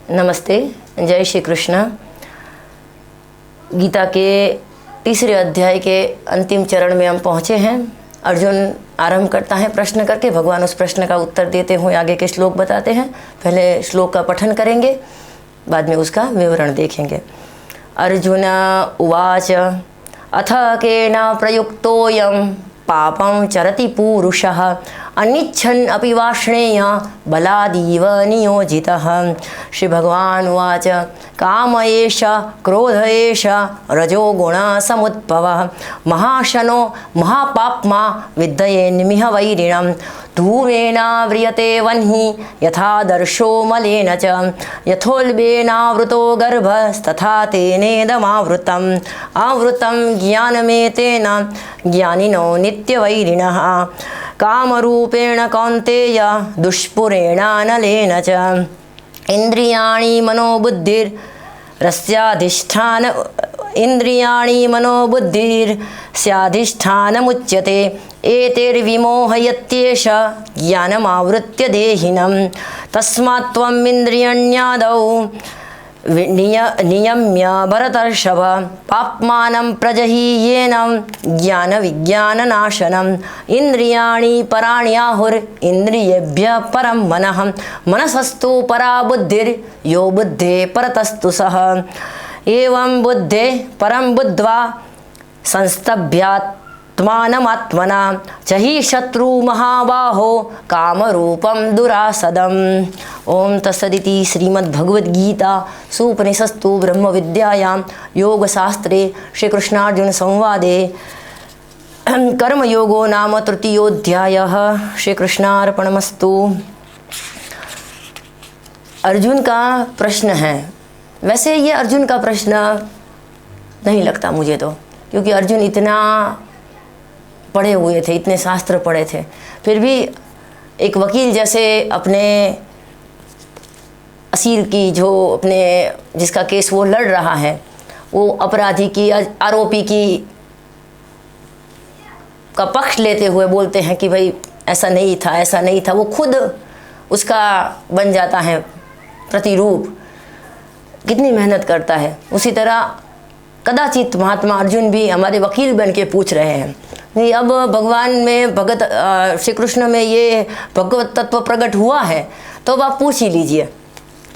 नमस्ते, जय श्री कृष्ण। गीता के तीसरे अध्याय के अंतिम चरण में हम पहुँचे हैं। अर्जुन आरंभ करता है प्रश्न करके, भगवान उस प्रश्न का उत्तर देते हुए आगे के श्लोक बताते हैं। पहले श्लोक का पठन करेंगे, बाद में उसका विवरण देखेंगे। अर्जुन उवाच अथ केन प्रयुक्तोऽयं पापं चरति पूरुषः अनिच्छन् अपि वाष्णेय बलादीव नियोजितः। श्री भगवान उवाच काम एष क्रोध एष रजोगुण समुद्भवः महाशनो महापाप्मा विद्धयेन्मिह वैरिणं धूमेन व्रियते वह्निः यथा दर्शो मलेन च यथोल्बेनावृतो गर्भस्तथा तेनेदमावृतम् आवृतं ज्ञानमेतेन ज्ञानिनो नित्यवैरिणः कामरूपेण कौन्तेय दुष्पुरेणानलेन च इन्द्रियाणि मनोबुद्धिर्स्याधिष्ठानमुच्यते एतैर्विमोहयत्येष ज्ञानमावृत्य देहिनं तस्मात् त्वम् इन्द्रियाण्यादौ नियम्य भरतर्षभ पाप्मानं प्रजहीयेन ज्ञानविज्ञाननाशनम् इन्द्रियाणि पराण्याहुरिन्द्रियेभ्यः परं मनः मनसस्तु परा बुद्धिर्यो बुद्धे परतस्तु सः एवं बुद्धे परं बुद्ध्वा संस्तभ्यात्मानमात्मना चहि शत्रु महाबाहो कामरूपं दुरासदम्। ओम तत्सदिति श्रीमद्भगवद्गीता सुपनिषत्सु ब्रह्मविद्यायां योगशास्त्रे श्रीकृष्णार्जुन संवादे कर्मयोगो नाम तृतीयोऽध्यायः। श्रीकृष्णार्पणमस्तु। अर्जुन का प्रश्न है। वैसे ये अर्जुन का प्रश्न नहीं लगता मुझे तो, क्योंकि अर्जुन इतना पढ़े हुए थे, इतने शास्त्र पढ़े थे, फिर भी एक वकील जैसे अपने असीर की, जो अपने जिसका केस वो लड़ रहा है, वो अपराधी की, आरोपी की का पक्ष लेते हुए बोलते हैं कि भाई ऐसा नहीं था, ऐसा नहीं था। वो खुद उसका बन जाता है प्रतिरूप, कितनी मेहनत करता है। उसी तरह कदाचित महात्मा अर्जुन भी हमारे वकील बन के पूछ रहे हैं। नहीं, अब भगवान में भगत श्री कृष्ण में ये भगवत तत्व प्रकट हुआ है, तो अब आप पूछ ही लीजिए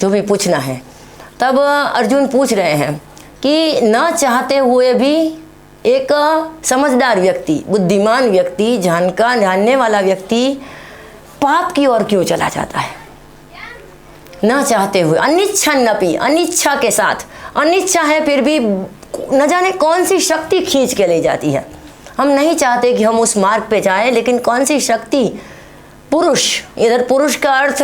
जो भी पूछना है। तब अर्जुन पूछ रहे हैं कि न चाहते हुए भी एक समझदार व्यक्ति, बुद्धिमान व्यक्ति, जानने वाला व्यक्ति पाप की ओर क्यों चला जाता है? न चाहते हुए, अनिच्छन्नपि, अनिच्छा के साथ, अनिच्छा है फिर भी न जाने कौन सी शक्ति खींच के ले जाती है। हम नहीं चाहते कि हम उस मार्ग पे जाएं, लेकिन कौन सी शक्ति, पुरुष, इधर पुरुष का अर्थ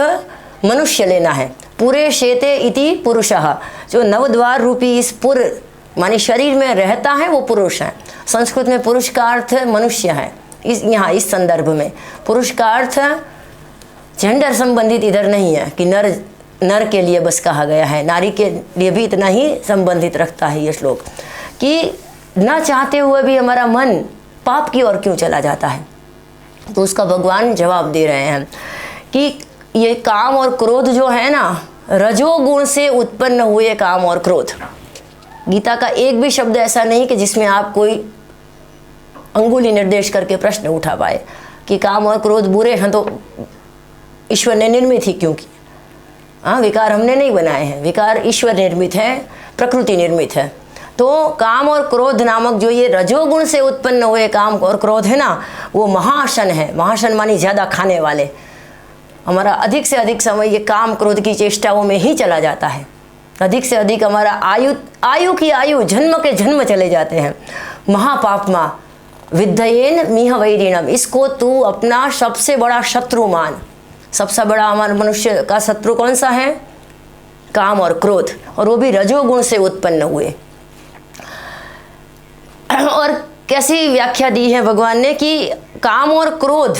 मनुष्य लेना है। पुरे शेते इति पुरुषः, जो नवद्वार रूपी इस पुर माने शरीर में रहता है वो पुरुष है। संस्कृत में पुरुष का अर्थ मनुष्य है। यहाँ इस संदर्भ में पुरुष का अर्थ जेंडर संबंधित इधर नहीं है कि नर के लिए बस कहा गया है, नारी के लिए भी इतना ही संबंधित रखता है ये श्लोक, कि न चाहते हुए भी हमारा मन पाप की ओर क्यों चला जाता है। तो उसका भगवान जवाब दे रहे हैं कि ये काम और क्रोध जो है ना, रजोगुण से उत्पन्न हुए काम और क्रोध। गीता का एक भी शब्द ऐसा नहीं कि जिसमें आप कोई अंगुली निर्देश करके प्रश्न उठा पाए कि काम और क्रोध बुरे हैं तो ईश्वर ने निर्मित ही क्यों किया। हाँ, विकार हमने नहीं बनाए हैं, विकार ईश्वर निर्मित है, प्रकृति निर्मित है। तो काम और क्रोध नामक जो ये रजोगुण से उत्पन्न हुए काम और क्रोध है ना, वो महाशन है। महाशन मानी ज़्यादा खाने वाले। हमारा अधिक से अधिक समय ये काम क्रोध की चेष्टाओं में ही चला जाता है। अधिक से अधिक हमारा आयु की आयु, जन्म के जन्म चले जाते हैं। महापापमा विद्धयेन मिह वैरिणम, इसको तू अपना सबसे बड़ा शत्रु मान। सबसे बड़ा हमारे मनुष्य का शत्रु कौन सा है? काम और क्रोध, और वो भी रजोगुण से उत्पन्न हुए। और कैसी व्याख्या दी है भगवान ने कि काम और क्रोध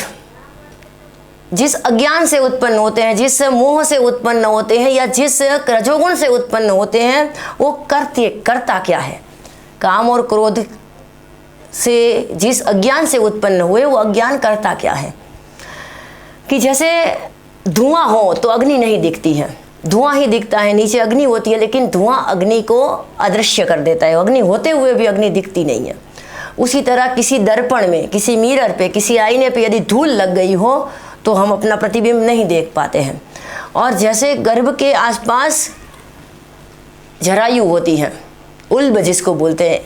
जिस अज्ञान से उत्पन्न होते हैं, जिस मोह से उत्पन्न होते हैं, या जिस रजोगुण से उत्पन्न होते हैं, वो करता क्या है? काम और क्रोध से जिस अज्ञान से उत्पन्न हुए, वो अज्ञान करता क्या है? कि जैसे धुआं हो तो अग्नि नहीं दिखती है, धुआं ही दिखता है, नीचे अग्नि होती है लेकिन धुआं अग्नि को अदृश्य कर देता है, अग्नि होते हुए भी अग्नि दिखती नहीं है। उसी तरह किसी दर्पण में, किसी मिरर पे, किसी आईने पे यदि धूल लग गई हो तो हम अपना प्रतिबिंब नहीं देख पाते हैं। और जैसे गर्भ के आसपास जरायु होती है, उल्ब जिसको बोलते हैं,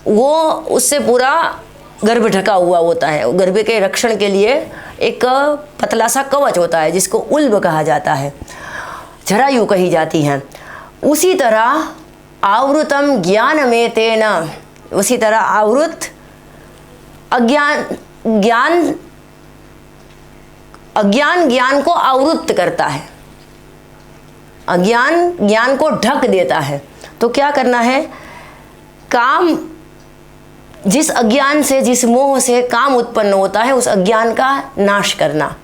वो उससे पूरा गर्भ ढका हुआ होता है। गर्भ के रक्षण के लिए एक पतला सा कवच होता है जिसको उल्ब कहा जाता है, जरायु कही जाती हैं। उसी तरह आवृतम ज्ञान में तेन, उसी तरह आवृत अज्ञान ज्ञान को आवृत्त करता है, अज्ञान ज्ञान को ढक देता है। तो क्या करना है, काम, जिस अज्ञान से, जिस मोह से काम उत्पन्न होता है उस अज्ञान का नाश करना।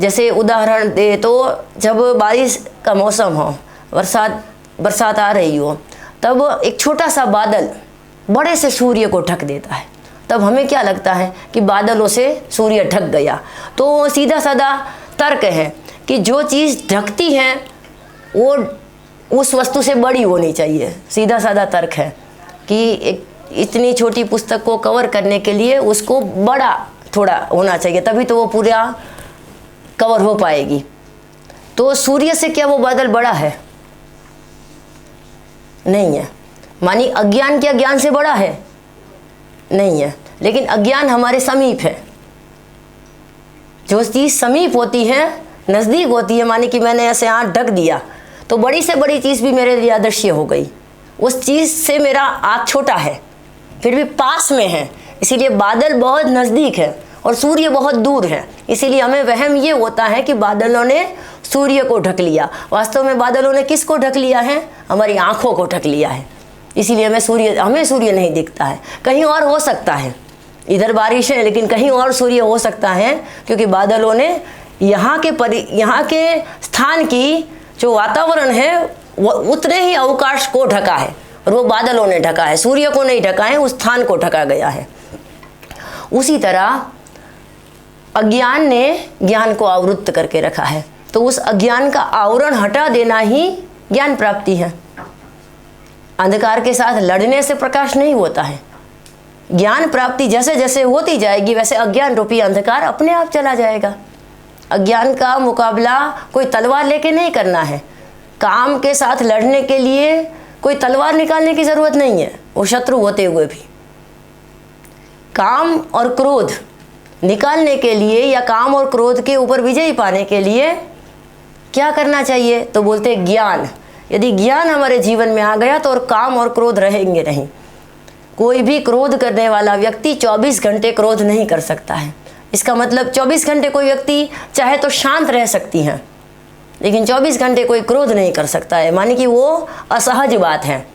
जैसे उदाहरण दे तो जब बारिश का मौसम हो, बरसात आ रही हो, तब एक छोटा सा बादल बड़े से सूर्य को ढक देता है, तब हमें क्या लगता है कि बादलों से सूर्य ढक गया। तो सीधा साधा तर्क है कि जो चीज़ ढकती है वो उस वस्तु से बड़ी होनी चाहिए। सीधा साधा तर्क है कि एक इतनी छोटी पुस्तक को कवर करने के लिए उसको बड़ा थोड़ा होना चाहिए, तभी तो वो पूरा कवर हो पाएगी। तो सूर्य से क्या वो बादल बड़ा है? नहीं है। मानी अज्ञान क्या ज्ञान से बड़ा है? नहीं है। लेकिन अज्ञान हमारे समीप है। जो चीज़ समीप होती है, नज़दीक होती है, मानी कि मैंने ऐसे हाथ ढक दिया तो बड़ी से बड़ी चीज़ भी मेरे लिए अदृश्य हो गई। उस चीज़ से मेरा हाथ छोटा है फिर भी पास में है, इसीलिए बादल बहुत नज़दीक है और सूर्य बहुत दूर है। इसीलिए हमें वहम ये होता है कि बादलों ने सूर्य को ढक लिया। वास्तव में बादलों ने किसको ढक लिया है? हमारी आँखों को ढक लिया है। इसीलिए हमें सूर्य नहीं दिखता है। कहीं और हो सकता है, इधर बारिश है लेकिन कहीं और सूर्य हो सकता है, क्योंकि बादलों ने यहाँ के स्थान की जो वातावरण है वो उतने ही अवकाश को ढका है और वो बादलों ने ढका है, सूर्य को नहीं ढका है, उस स्थान को ढका गया है। उसी तरह अज्ञान ने ज्ञान को आवृत्त करके रखा है, तो उस अज्ञान का आवरण हटा देना ही ज्ञान प्राप्ति है। अंधकार के साथ लड़ने से प्रकाश नहीं होता है। ज्ञान प्राप्ति जैसे जैसे होती जाएगी वैसे अज्ञान रूपी अंधकार अपने आप चला जाएगा। अज्ञान का मुकाबला कोई तलवार लेके नहीं करना है। काम के साथ लड़ने के लिए कोई तलवार निकालने की ज़रूरत नहीं है, वो शत्रु होते हुए भी। काम और क्रोध निकालने के लिए या काम और क्रोध के ऊपर विजय पाने के लिए क्या करना चाहिए? तो बोलते ज्ञान। यदि ज्ञान हमारे जीवन में आ गया तो और काम और क्रोध रहेंगे नहीं। कोई भी क्रोध करने वाला व्यक्ति 24 घंटे क्रोध नहीं कर सकता है। इसका मतलब 24 घंटे कोई व्यक्ति चाहे तो शांत रह सकती हैं, लेकिन 24 घंटे कोई क्रोध नहीं कर सकता है। मानी कि वो असहज बात है।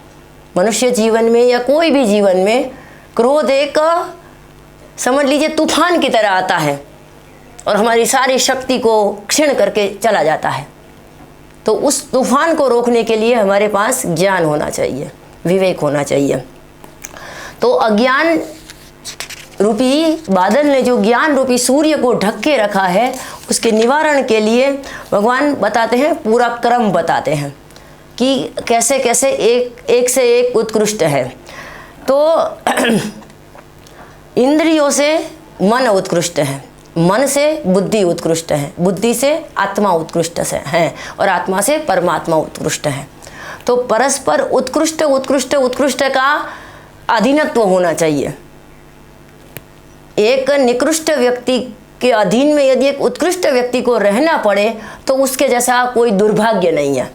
मनुष्य जीवन में या कोई भी जीवन में क्रोध एक समझ लीजिए तूफान की तरह आता है और हमारी सारी शक्ति को क्षीण करके चला जाता है। तो उस तूफान को रोकने के लिए हमारे पास ज्ञान होना चाहिए, विवेक होना चाहिए। तो अज्ञान रूपी बादल ने जो ज्ञान रूपी सूर्य को ढक के रखा है, उसके निवारण के लिए भगवान बताते हैं, पूरा क्रम बताते हैं कि कैसे कैसे एक से एक उत्कृष्ट है। तो इंद्रियों से मन उत्कृष्ट है, मन से बुद्धि उत्कृष्ट है, बुद्धि से आत्मा उत्कृष्ट है और आत्मा से परमात्मा उत्कृष्ट है। तो परस्पर उत्कृष्ट उत्कृष्ट उत्कृष्ट का अधीनत्व होना चाहिए। एक निकृष्ट व्यक्ति के अधीन में यदि एक उत्कृष्ट व्यक्ति को रहना पड़े तो उसके जैसा कोई दुर्भाग्य नहीं है।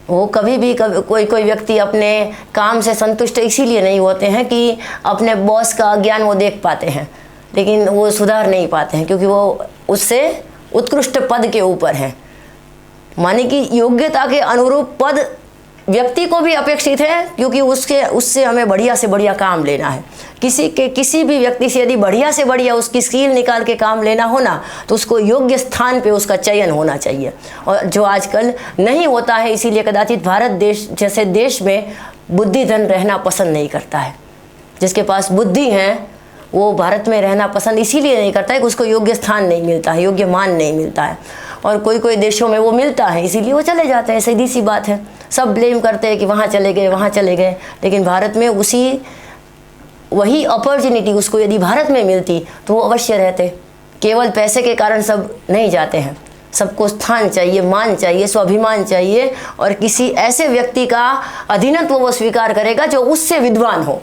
वो कभी कोई व्यक्ति अपने काम से संतुष्ट इसीलिए नहीं होते हैं कि अपने बॉस का ज्ञान वो देख पाते हैं, लेकिन वो सुधार नहीं पाते हैं क्योंकि वो उससे उत्कृष्ट पद के ऊपर है। माने कि योग्यता के अनुरूप पद व्यक्ति को भी अपेक्षित है, क्योंकि उससे हमें बढ़िया से बढ़िया काम लेना है। किसी भी व्यक्ति से यदि बढ़िया से बढ़िया उसकी स्किल निकाल के काम लेना हो ना, तो उसको योग्य स्थान पे उसका चयन होना चाहिए, और जो आजकल नहीं होता है। इसीलिए कदाचित भारत देश जैसे देश में बुद्धिधन रहना पसंद नहीं करता है। जिसके पास बुद्धि है वो भारत में रहना पसंद इसीलिए नहीं करता है कि उसको योग्य स्थान नहीं मिलता है, योग्य मान नहीं मिलता है। और कोई कोई देशों में वो मिलता है, इसीलिए वो चले जाते हैं, सीधी सी बात है। सब ब्लेम करते हैं कि वहाँ चले गए, वहाँ चले गए, लेकिन भारत में वही अपॉर्चुनिटी उसको यदि भारत में मिलती तो वो अवश्य रहते। केवल पैसे के कारण सब नहीं जाते हैं, सबको स्थान चाहिए, मान चाहिए, स्वाभिमान चाहिए, और किसी ऐसे व्यक्ति का अधीनत्व वो स्वीकार करेगा जो उससे विद्वान हो।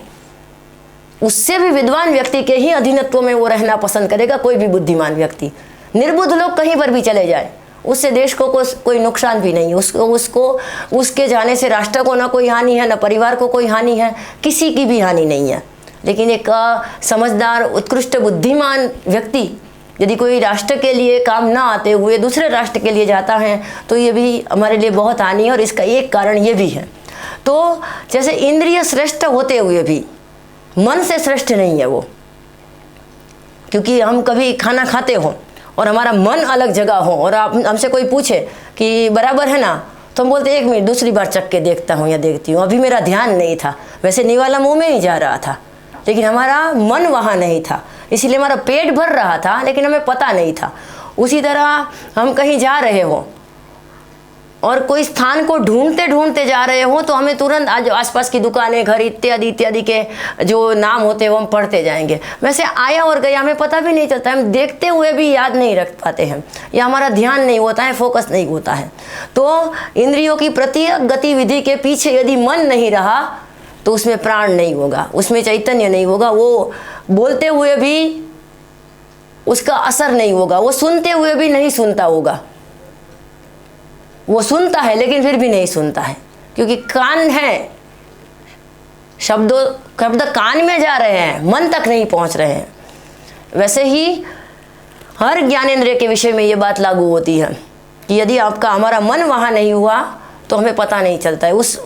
उससे भी विद्वान व्यक्ति के ही अधीनत्व में वो रहना पसंद करेगा कोई भी बुद्धिमान व्यक्ति। निर्बुद्ध लोग कहीं पर भी चले जाए, उससे देश को कोई नुकसान भी नहीं, उसको उसके जाने से राष्ट्र को ना कोई हानि है, ना परिवार को कोई हानि है, किसी की भी हानि नहीं है। लेकिन एक समझदार, उत्कृष्ट, बुद्धिमान व्यक्ति यदि कोई राष्ट्र के लिए काम ना आते हुए दूसरे राष्ट्र के लिए जाता है तो ये भी हमारे लिए बहुत हानि है, और इसका एक कारण ये भी है। तो जैसे इंद्रिय श्रेष्ठ होते हुए भी मन से श्रेष्ठ नहीं है वो, क्योंकि हम कभी खाना खाते हो और हमारा मन अलग जगह हो और आप हमसे कोई पूछे कि बराबर है ना, तो हम बोलते 1 मिनट दूसरी बार चख के देखता हूँ या देखती हूँ, अभी मेरा ध्यान नहीं था, वैसे निवाला मुंह में ही जा रहा था लेकिन हमारा मन वहाँ नहीं था, इसीलिए हमारा पेट भर रहा था लेकिन हमें पता नहीं था। उसी तरह हम कहीं जा रहे हो और कोई स्थान को ढूंढते ढूंढते जा रहे हो तो हमें तुरंत आज आसपास की दुकानें, घर इत्यादि इत्यादि के जो नाम होते हैं वो हम पढ़ते जाएंगे। वैसे आया और गया हमें पता भी नहीं चलता, हम देखते हुए भी याद नहीं रख पाते हैं, या हमारा ध्यान नहीं होता है, फोकस नहीं होता है। तो इंद्रियों की प्रत्येक गतिविधि के पीछे यदि मन नहीं रहा तो उसमें प्राण नहीं होगा, उसमें चैतन्य नहीं होगा, वो बोलते हुए भी उसका असर नहीं होगा, वो सुनते हुए भी नहीं सुनता होगा। वो सुनता है लेकिन फिर भी नहीं सुनता है, क्योंकि कान है, शब्द कान में जा रहे हैं, मन तक नहीं पहुंच रहे हैं। वैसे ही हर ज्ञानेंद्रिय के विषय में ये बात लागू होती है कि यदि हमारा मन वहाँ नहीं हुआ तो हमें पता नहीं चलता है, उस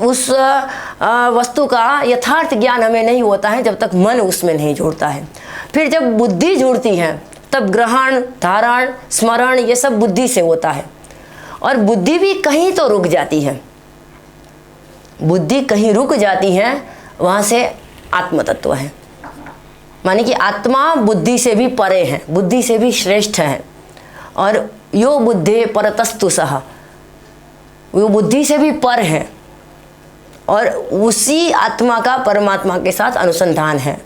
वस्तु का यथार्थ ज्ञान हमें नहीं होता है जब तक मन उसमें नहीं जुड़ता है। फिर जब बुद्धि जुड़ती है तब ग्रहण, धारण, स्मरण ये सब बुद्धि से होता है, और बुद्धि भी कहीं तो रुक जाती है, बुद्धि कहीं रुक जाती है, वहाँ से आत्म तत्व है, माने कि आत्मा बुद्धि से भी परे है, बुद्धि से भी श्रेष्ठ है। और यो बुद्धे परतस्तु सह, वो बुद्धि से भी पर है, और उसी आत्मा का परमात्मा के साथ अनुसंधान है।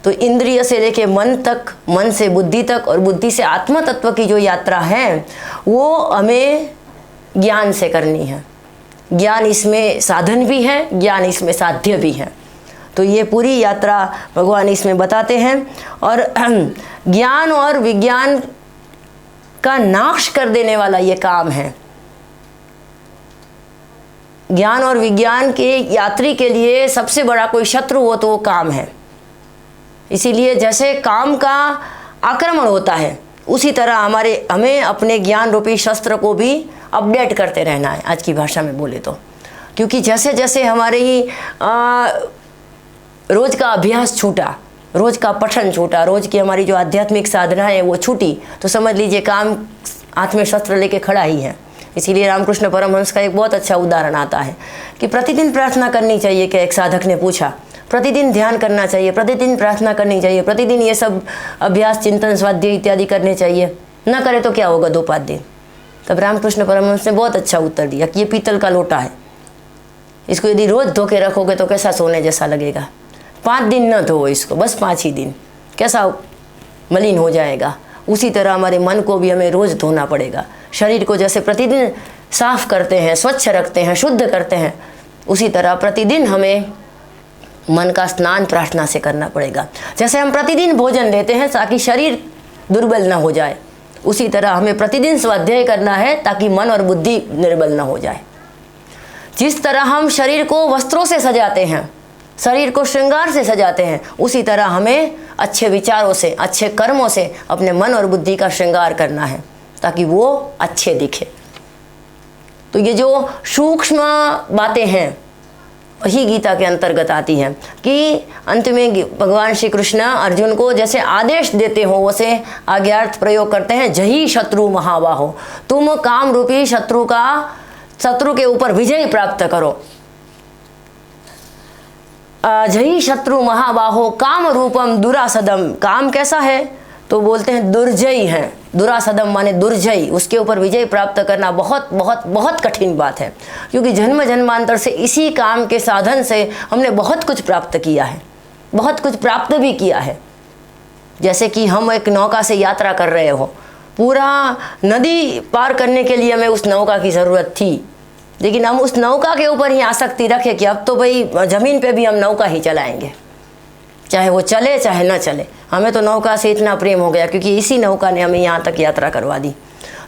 तो इंद्रिय से लेके मन तक, मन से बुद्धि तक, और बुद्धि से आत्म तत्व की जो यात्रा है वो हमें ज्ञान से करनी है। ज्ञान इसमें साधन भी है, ज्ञान इसमें साध्य भी है। तो ये पूरी यात्रा भगवान इसमें बताते हैं, और ज्ञान और विज्ञान का नाश कर देने वाला ये काम है। ज्ञान और विज्ञान के यात्री के लिए सबसे बड़ा कोई शत्रु हो तो वो काम है। इसीलिए जैसे काम का आक्रमण होता है उसी तरह हमें अपने ज्ञान रूपी शस्त्र को भी अपडेट करते रहना है, आज की भाषा में बोले तो। क्योंकि जैसे जैसे हमारे ही रोज का अभ्यास छूटा, रोज का पठन छूटा, रोज की हमारी जो आध्यात्मिक साधना है वो छूटी, तो समझ लीजिए काम हाथ में शस्त्र लेके खड़ा ही है। इसीलिए रामकृष्ण परमहंस का एक बहुत अच्छा उदाहरण आता है कि प्रतिदिन प्रार्थना करनी चाहिए। क्या एक साधक ने पूछा, प्रतिदिन ध्यान करना चाहिए, प्रतिदिन प्रार्थना करनी चाहिए, प्रतिदिन ये सब अभ्यास, चिंतन, स्वाध्याय इत्यादि करने चाहिए, न करे तो क्या होगा 2-5 दिन। तब रामकृष्ण परमहंस ने बहुत अच्छा उत्तर दिया कि ये पीतल का लोटा है, इसको यदि रोज धो के रखोगे तो कैसा सोने जैसा लगेगा। 5 दिन न धो इसको, बस 5 ही दिन, कैसा मलिन हो जाएगा। उसी तरह हमारे मन को भी हमें रोज धोना पड़ेगा। शरीर को जैसे प्रतिदिन साफ करते हैं, स्वच्छ रखते हैं, शुद्ध करते हैं, उसी तरह प्रतिदिन हमें मन का स्नान प्रार्थना से करना पड़ेगा। जैसे हम प्रतिदिन भोजन लेते हैं ताकि शरीर दुर्बल ना हो जाए, उसी तरह हमें प्रतिदिन स्वाध्याय करना है ताकि मन और बुद्धि निर्बल ना हो जाए। जिस तरह हम शरीर को वस्त्रों से सजाते हैं, शरीर को श्रृंगार से सजाते हैं, उसी तरह हमें अच्छे विचारों से, अच्छे कर्मों से अपने मन और बुद्धि का श्रृंगार करना है ताकि वो अच्छे दिखे। तो ये जो सूक्ष्म बातें हैं वही गीता के अंतर्गत आती है कि अंत में भगवान श्री कृष्ण अर्जुन को जैसे आदेश देते हो वैसे आज्ञार्थ प्रयोग करते हैं। जही शत्रु महाबाहो, तुम काम रूपी शत्रु के ऊपर विजय प्राप्त करो। जही शत्रु महाबाहो काम रूपम दुरासदम, काम कैसा है? तो बोलते हैं दुर्जयी हैं। दुरासदम माने दुर्जयी, उसके ऊपर विजय प्राप्त करना बहुत बहुत बहुत कठिन बात है, क्योंकि जन्म जन्मांतर से इसी काम के साधन से हमने बहुत कुछ प्राप्त किया है, बहुत कुछ प्राप्त भी किया है। जैसे कि हम एक नौका से यात्रा कर रहे हो, पूरा नदी पार करने के लिए हमें उस नौका की ज़रूरत थी, लेकिन हम उस नौका के ऊपर ही आसक्ति रखें कि अब तो भाई ज़मीन पे भी हम नौका ही चलाएंगे, चाहे वो चले चाहे ना चले। हमें तो नौका से इतना प्रेम हो गया क्योंकि इसी नौका ने हमें यहाँ तक यात्रा करवा दी।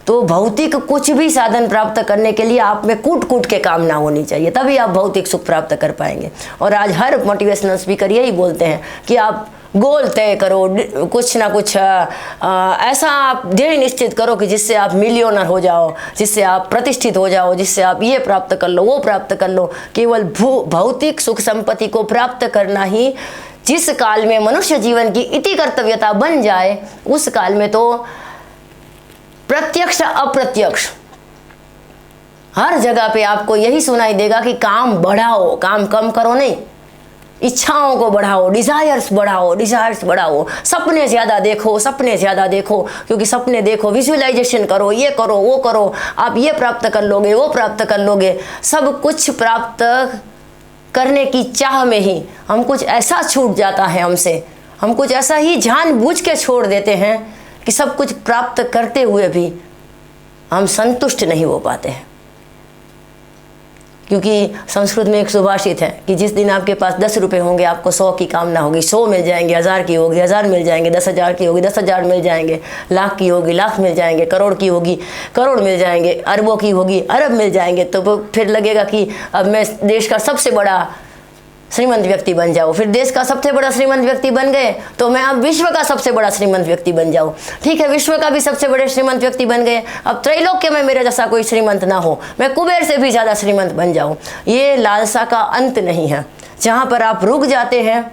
तो भौतिक कुछ भी साधन प्राप्त करने के लिए आप में कूट कूट के कामना होनी चाहिए, तभी आप भौतिक सुख प्राप्त कर पाएंगे। और आज हर मोटिवेशनल स्पीकर यही बोलते हैं कि आप गोल तय करो, कुछ ना कुछ ऐसा आप ध्येय निश्चित करो कि जिससे आप मिलियनर हो जाओ, जिससे आप प्रतिष्ठित हो जाओ, जिससे आप ये प्राप्त कर लो, वो प्राप्त कर लो। केवल भौतिक सुख संपत्ति को प्राप्त करना ही जिस काल में मनुष्य जीवन की इति कर्तव्यता बन जाए, उस काल में तो प्रत्यक्ष अप्रत्यक्ष हर जगह पे आपको यही सुनाई देगा कि काम बढ़ाओ, काम कम करो नहीं, इच्छाओं को बढ़ाओ, डिजायर्स बढ़ाओ, सपने ज़्यादा देखो, सपने ज़्यादा देखो, क्योंकि सपने देखो, विजुअलाइजेशन करो, ये करो वो करो, आप ये प्राप्त कर लोगे, वो प्राप्त कर लोगे। सब कुछ प्राप्त करने की चाह में ही हम कुछ ऐसा छूट जाता है हमसे, हम कुछ ऐसा ही जानबूझ के छोड़ देते हैं कि सब कुछ प्राप्त करते हुए भी हम संतुष्ट नहीं हो पाते हैं। क्योंकि संस्कृत में एक सुभाषित है कि जिस दिन आपके पास 10 रुपये होंगे आपको 100 की कामना होगी, 100 मिल जाएंगे, 1000 की होगी 1000 मिल जाएंगे, 10,000 की होगी 10,000 मिल जाएंगे, लाख की होगी लाख मिल जाएंगे, करोड़ की होगी करोड़ मिल जाएंगे, अरबों की होगी अरब मिल जाएंगे। तो फिर लगेगा कि अब मैं देश का सबसे बड़ा श्रीमंत व्यक्ति बन जाऊँ। फिर देश का सबसे बड़ा श्रीमंत व्यक्ति बन गए तो मैं अब विश्व का सबसे बड़ा श्रीमंत व्यक्ति बन जाऊँ। ठीक है, विश्व का भी सबसे बड़े श्रीमंत व्यक्ति बन गए, अब त्रैलोक्य में मेरे जैसा कोई श्रीमंत ना हो, मैं कुबेर से भी ज़्यादा श्रीमंत बन जाऊँ। ये लालसा का अंत नहीं है, जहाँ पर आप रुक जाते हैं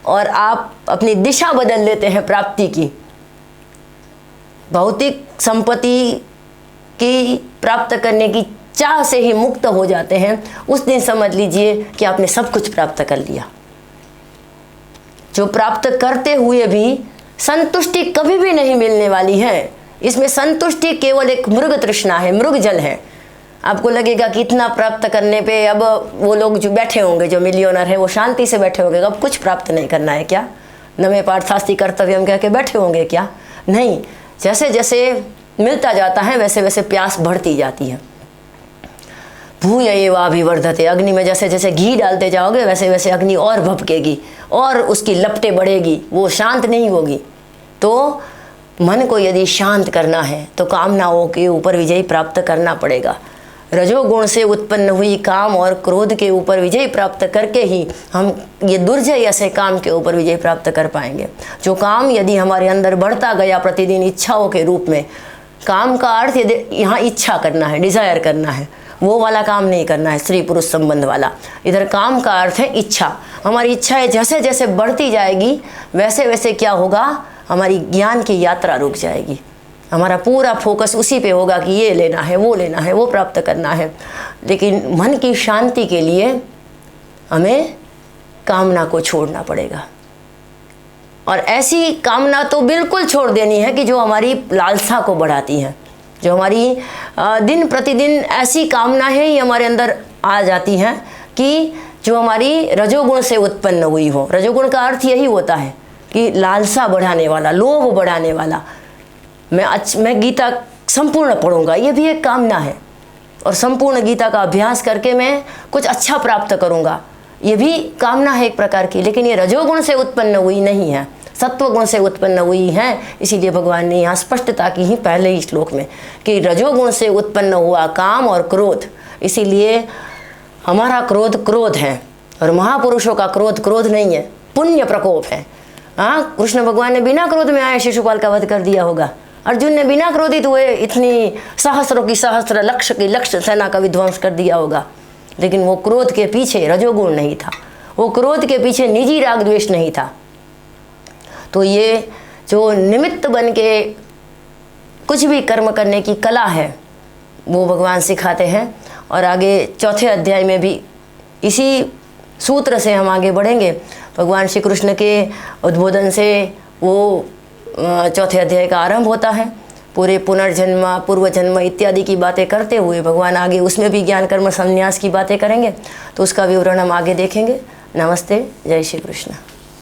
और आप अपनी दिशा बदल लेते हैं प्राप्ति की। भौतिक संपत्ति की प्राप्त करने की चाह से ही मुक्त हो जाते हैं, उस दिन समझ लीजिए कि आपने सब कुछ प्राप्त कर लिया। जो प्राप्त करते हुए भी संतुष्टि कभी भी नहीं मिलने वाली है, इसमें संतुष्टि केवल एक मृग तृष्णा है, मृग जल है। आपको लगेगा कि इतना प्राप्त करने पे अब वो लोग जो बैठे होंगे, जो मिलियनर है, वो शांति से बैठे होंगे, अब कुछ प्राप्त नहीं करना है क्या, नमे पार्थास्ति कर्तव्यम कह के बैठे होंगे क्या? नहीं, जैसे जैसे मिलता जाता है वैसे वैसे प्यास बढ़ती जाती है। भूय एवाभिवर्धते, अग्नि में जैसे जैसे घी डालते जाओगे वैसे वैसे अग्नि और भभकेगी और उसकी लपटें बढ़ेगी, वो शांत नहीं होगी। तो मन को यदि शांत करना है तो कामनाओं के ऊपर विजय प्राप्त करना पड़ेगा। रजोगुण से उत्पन्न हुई काम और क्रोध के ऊपर विजय प्राप्त करके ही हम ये दुर्जय ऐसे काम के ऊपर विजय प्राप्त कर पाएंगे। जो काम यदि हमारे अंदर बढ़ता गया प्रतिदिन इच्छाओं के रूप में, काम का अर्थ यदि यहाँ इच्छा करना है, डिज़ायर करना है, वो वाला काम नहीं करना है स्त्री पुरुष संबंध वाला। इधर काम का अर्थ है इच्छा। हमारी इच्छाएं जैसे जैसे बढ़ती जाएगी वैसे वैसे क्या होगा, हमारी ज्ञान की यात्रा रुक जाएगी। हमारा पूरा फोकस उसी पे होगा कि ये लेना है, वो लेना है, वो प्राप्त करना है। लेकिन मन की शांति के लिए हमें कामना को छोड़ना पड़ेगा, और ऐसी कामना तो बिल्कुल छोड़ देनी है कि जो हमारी लालसा को बढ़ाती है, जो हमारी दिन प्रतिदिन ऐसी कामनाएं ही हमारे अंदर आ जाती हैं कि जो हमारी रजोगुण से उत्पन्न हुई हो। रजोगुण का अर्थ यही होता है कि लालसा बढ़ाने वाला, लोभ बढ़ाने वाला। मैं गीता संपूर्ण पढ़ूंगा, ये भी एक कामना है, और संपूर्ण गीता का अभ्यास करके मैं कुछ अच्छा प्राप्त करूंगा, ये भी कामना है एक प्रकार की। लेकिन ये रजोगुण से उत्पन्न हुई नहीं है, सत्वगुण से उत्पन्न हुई है। इसीलिए भगवान ने यहाँ स्पष्टता की ही पहले ही श्लोक में कि रजोगुण से उत्पन्न हुआ काम और क्रोध। इसीलिए हमारा क्रोध क्रोध है, और महापुरुषों का क्रोध क्रोध नहीं है, पुण्य प्रकोप है। हाँ, कृष्ण भगवान ने बिना क्रोध में आए शिशुपाल का वध कर दिया होगा, अर्जुन ने बिना क्रोधित हुए इतनी सहस्रों की सहस्र लक्ष्य की लक्ष्य सेना का विध्वंस कर दिया होगा। लेकिन वो क्रोध के पीछे रजोगुण नहीं था, वो क्रोध के पीछे निजी राग द्वेष नहीं था। तो ये जो निमित्त बन के कुछ भी कर्म करने की कला है वो भगवान सिखाते हैं। और आगे चौथे अध्याय में भी इसी सूत्र से हम आगे बढ़ेंगे। भगवान श्री कृष्ण के उद्बोधन से वो चौथे अध्याय का आरंभ होता है। पूरे पुनर्जन्म, पूर्व जन्म इत्यादि की बातें करते हुए भगवान आगे उसमें भी ज्ञान कर्म संन्यास की बातें करेंगे, तो उसका विवरण हम आगे देखेंगे। नमस्ते, जय श्री कृष्ण।